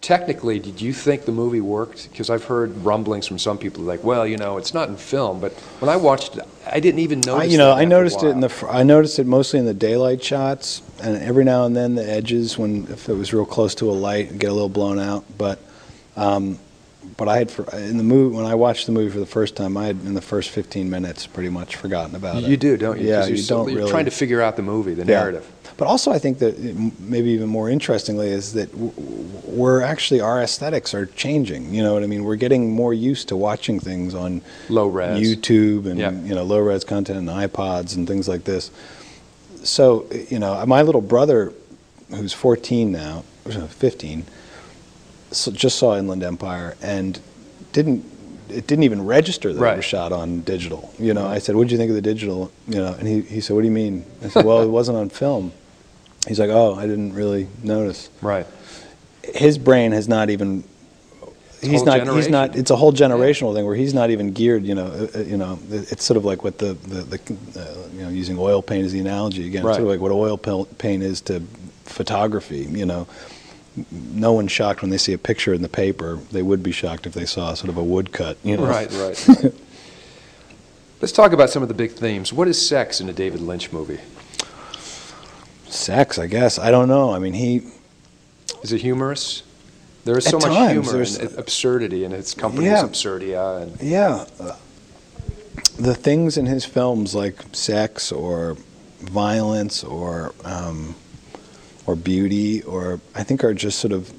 technically, did you think the movie worked? Because I've heard rumblings from some people like, well, you know, it's not in film. But when I watched it, I didn't even notice. I noticed it I noticed it mostly in the daylight shots, and every now and then the edges if it was real close to a light, it'd get a little blown out. But I had in the movie when I watched the movie for the first time, I had in the first 15 minutes pretty much forgotten about it. You do, don't you? Yeah, you're trying to figure out the movie, the narrative. But also, I think that maybe even more interestingly is that our aesthetics are changing. You know what I mean? We're getting more used to watching things on low res YouTube and low res content and iPods and things like this. So my little brother, who's 14 now, 15, just saw Inland Empire and it didn't even register that it was shot on digital. I said, "What did you think of the digital?" And he said, "What do you mean?" I said, "Well, it wasn't on film." He's like, "Oh, I didn't really notice." Right. His brain has not even. He's not. It's a whole generational thing where he's not even geared. It's sort of like what the using oil paint as the analogy again. It's sort of like what oil paint is to photography. No one's shocked when they see a picture in the paper. They would be shocked if they saw sort of a woodcut. Right. Let's talk about some of the big themes. What is sex in a David Lynch movie? Sex, I guess. I don't know. I mean, is it humorous? There is so much humor and absurdity, and it's company's absurdia. The things in his films like sex or violence or beauty, or I think are just sort of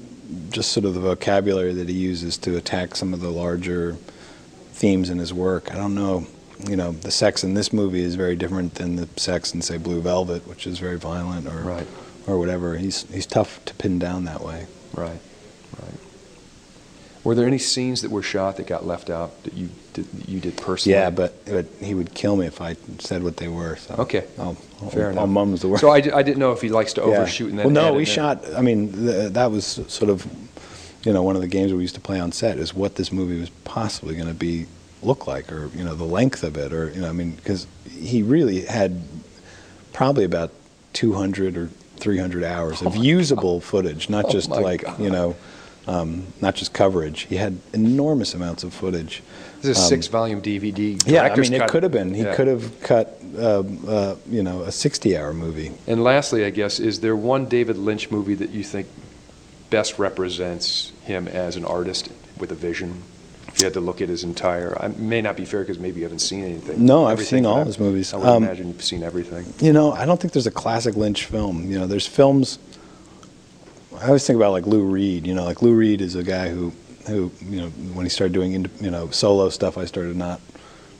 the vocabulary that he uses to attack some of the larger themes in his work. I don't know. The sex in this movie is very different than the sex in, say, Blue Velvet, which is very violent or whatever. He's tough to pin down that way. Right. Were there any scenes that were shot that got left out that you did personally? Yeah, but he would kill me if I said what they were. So okay, fair enough. I'll mum's the word. So I didn't know if he likes to overshoot and then. Well, no, we shot. I mean, that was sort of, one of the games we used to play on set is what this movie was possibly going to look like, or the length of it, or because he really had probably about 200 or 300 hours of usable footage, not just not just coverage. He had enormous amounts of footage. This is a 6-volume DVD. Yeah, I mean, it could have been. He could have cut, a 60-hour movie. And lastly, I guess, is there one David Lynch movie that you think best represents him as an artist with a vision? If you had to look at his entire, it may not be fair because maybe you haven't seen anything. No, I've seen all his movies. I would imagine you've seen everything. I don't think there's a classic Lynch film. There's films. I always think about like Lou Reed. Like Lou Reed is a guy who when he started doing solo stuff, I started not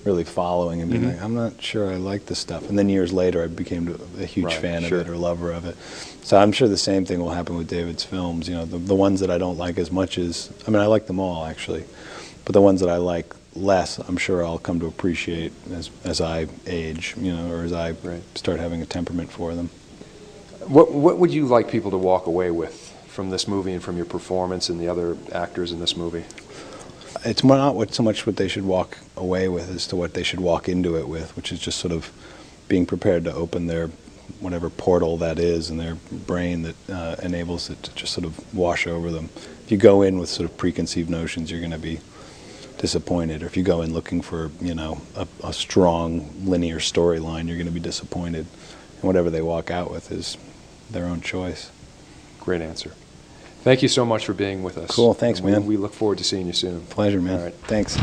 really following and being like, I'm not sure I like this stuff. And then years later, I became a huge fan of it or lover of it. So I'm sure the same thing will happen with David's films. The ones that I don't like as much as, I mean, I like them all actually, but the ones that I like less, I'm sure I'll come to appreciate as I age, or as I start having a temperament for them. What would you like people to walk away with from this movie and from your performance and the other actors in this movie? It's not so much what they should walk away with as to what they should walk into it with, which is just sort of being prepared to open their whatever portal that is in their brain that enables it to just sort of wash over them. If you go in with sort of preconceived notions, you're going to be disappointed. Or if you go in looking for a strong linear storyline, you're going to be disappointed. And whatever they walk out with is their own choice. Great answer. Thank you so much for being with us. Cool. Thanks, man. We look forward to seeing you soon. Pleasure, man. All right. Thanks.